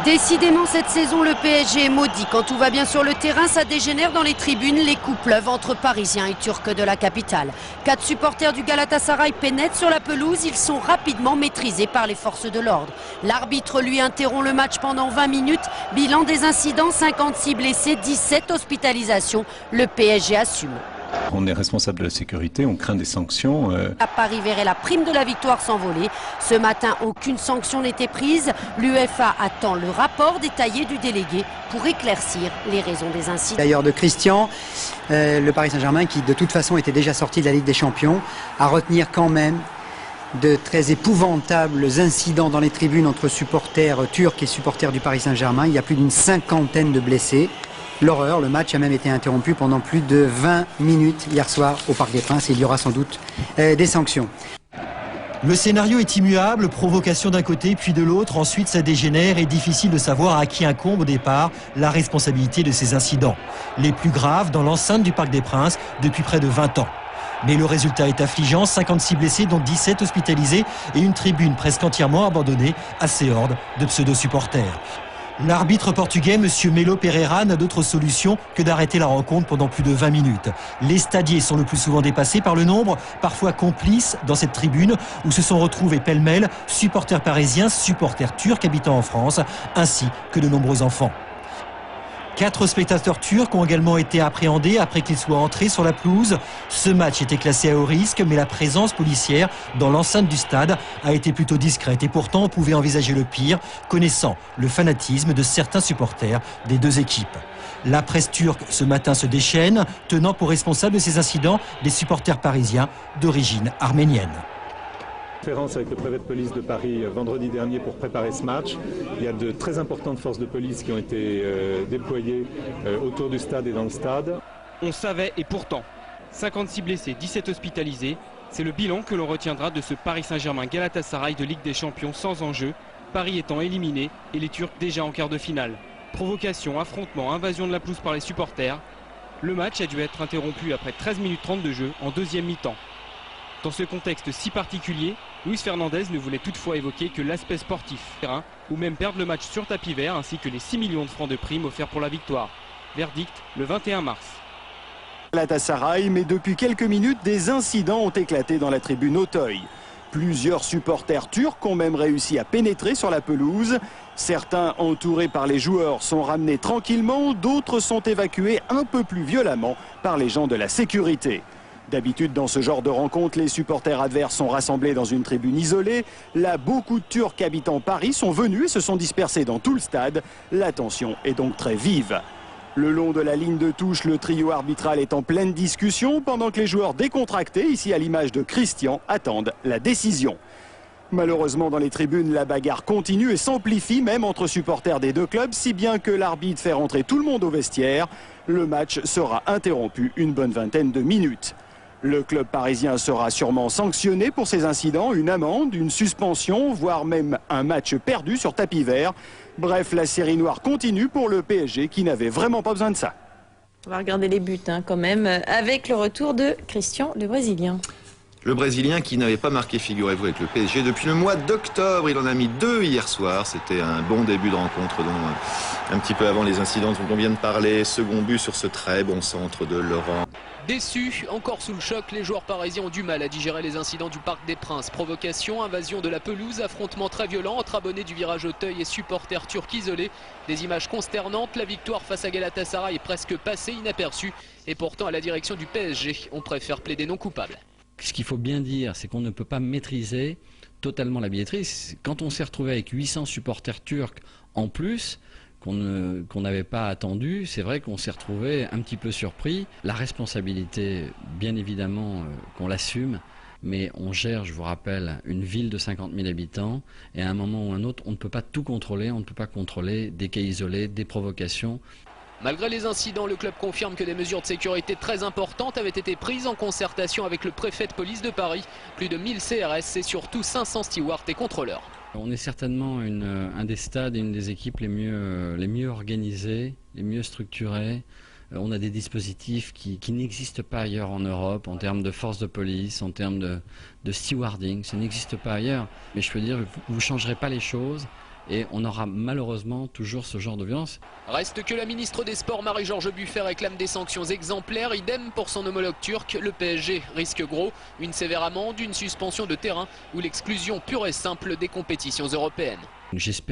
Décidément, cette saison, le PSG est maudit. Quand tout va bien sur le terrain, ça dégénère dans les tribunes. Les coups pleuvent entre Parisiens et Turcs de la capitale. 4 supporters du Galatasaray pénètrent sur la pelouse. Ils sont rapidement maîtrisés par les forces de l'ordre. L'arbitre, lui, interrompt le match pendant 20 minutes. Bilan des incidents, 56 blessés, 17 hospitalisations. Le PSG assume. On est responsable de la sécurité, on craint des sanctions. À Paris verrait la prime de la victoire s'envoler. Ce matin, aucune sanction n'était prise. L'UEFA attend le rapport détaillé du délégué pour éclaircir les raisons des incidents. D'ailleurs de Christian, le Paris Saint-Germain, qui de toute façon était déjà sorti de la Ligue des Champions, à retenir quand même de très épouvantables incidents dans les tribunes entre supporters turcs et supporters du Paris Saint-Germain. Il y a plus d'une 50aine de blessés. L'horreur, le match a même été interrompu pendant plus de 20 minutes hier soir au Parc des Princes et il y aura sans doute des sanctions. Le scénario est immuable, provocation d'un côté puis de l'autre, ensuite ça dégénère et difficile de savoir à qui incombe au départ la responsabilité de ces incidents. Les plus graves dans l'enceinte du Parc des Princes depuis près de 20 ans. Mais le résultat est affligeant, 56 blessés dont 17 hospitalisés et une tribune presque entièrement abandonnée à ces hordes de pseudo-supporters. L'arbitre portugais, M. Melo Pereira, n'a d'autre solution que d'arrêter la rencontre pendant plus de 20 minutes. Les stadiers sont le plus souvent dépassés par le nombre, parfois complices dans cette tribune où se sont retrouvés pêle-mêle supporters parisiens, supporters turcs habitant en France, ainsi que de nombreux enfants. 4 spectateurs turcs ont également été appréhendés après qu'ils soient entrés sur la pelouse. Ce match était classé à haut risque, mais la présence policière dans l'enceinte du stade a été plutôt discrète. Et pourtant, on pouvait envisager le pire, connaissant le fanatisme de certains supporters des deux équipes. La presse turque ce matin se déchaîne, tenant pour responsable de ces incidents des supporters parisiens d'origine arménienne. Conférence avec le préfet de police de Paris vendredi dernier pour préparer ce match. Il y a de très importantes forces de police qui ont été déployées autour du stade et dans le stade. On savait et pourtant, 56 blessés, 17 hospitalisés, c'est le bilan que l'on retiendra de ce Paris Saint-Germain Galatasaray de Ligue des Champions sans enjeu, Paris étant éliminé et les Turcs déjà en quart de finale. Provocation, affrontement, invasion de la pelouse par les supporters. Le match a dû être interrompu après 13 minutes 30 de jeu en deuxième mi-temps. Dans ce contexte si particulier, Luis Fernandez ne voulait toutefois évoquer que l'aspect sportif, terrain, ou même perdre le match sur tapis vert ainsi que les 6 millions de francs de primes offerts pour la victoire. Verdict le 21 mars. Galatasaray, mais depuis quelques minutes, des incidents ont éclaté dans la tribune Auteuil. Plusieurs supporters turcs ont même réussi à pénétrer sur la pelouse. Certains, entourés par les joueurs, sont ramenés tranquillement, d'autres sont évacués un peu plus violemment par les gens de la sécurité. D'habitude, dans ce genre de rencontre, les supporters adverses sont rassemblés dans une tribune isolée. Là, beaucoup de Turcs habitant Paris sont venus et se sont dispersés dans tout le stade. La tension est donc très vive. Le long de la ligne de touche, le trio arbitral est en pleine discussion pendant que les joueurs décontractés, ici à l'image de Christian, attendent la décision. Malheureusement, dans les tribunes, la bagarre continue et s'amplifie même entre supporters des deux clubs, si bien que l'arbitre fait rentrer tout le monde au vestiaire. Le match sera interrompu une bonne vingtaine de minutes. Le club parisien sera sûrement sanctionné pour ces incidents, une amende, une suspension, voire même un match perdu sur tapis vert. Bref, la série noire continue pour le PSG qui n'avait vraiment pas besoin de ça. On va regarder les buts quand même, avec le retour de Christian, le Brésilien. Le Brésilien qui n'avait pas marqué, figurez-vous, avec le PSG depuis le mois d'octobre. Il en a mis 2 hier soir. C'était un bon début de rencontre, dont un petit peu avant les incidents dont on vient de parler. Second but sur ce très bon centre de Laurent. Déçus, encore sous le choc, les joueurs parisiens ont du mal à digérer les incidents du Parc des Princes. Provocation, invasion de la pelouse, affrontement très violent entre abonnés du virage Auteuil et supporters turcs isolés. Des images consternantes, la victoire face à Galatasaray est presque passée inaperçue. Et pourtant, à la direction du PSG, on préfère plaider non coupable. Ce qu'il faut bien dire, c'est qu'on ne peut pas maîtriser totalement la billetterie. Quand on s'est retrouvé avec 800 supporters turcs en plus, qu'on n'avait pas attendu, c'est vrai qu'on s'est retrouvé un petit peu surpris. La responsabilité, bien évidemment, qu'on l'assume, mais on gère, je vous rappelle, une ville de 50 000 habitants, et à un moment ou un autre, on ne peut pas tout contrôler, on ne peut pas contrôler des cas isolés, des provocations. Malgré les incidents, le club confirme que des mesures de sécurité très importantes avaient été prises en concertation avec le préfet de police de Paris. Plus de 1000 CRS et surtout 500 stewards et contrôleurs. On est certainement un des stades et une des équipes les mieux organisées, les mieux structurées. On a des dispositifs qui n'existent pas ailleurs en Europe, en termes de force de police, en termes de stewarding. Ça n'existe pas ailleurs. Mais je peux dire, vous ne changerez pas les choses et on aura malheureusement toujours ce genre de violence. Reste que la ministre des Sports Marie-Georges Buffet réclame des sanctions exemplaires, idem pour son homologue turc. Le PSG risque gros, une sévère amende, une suspension de terrain ou l'exclusion pure et simple des compétitions européennes. J'espère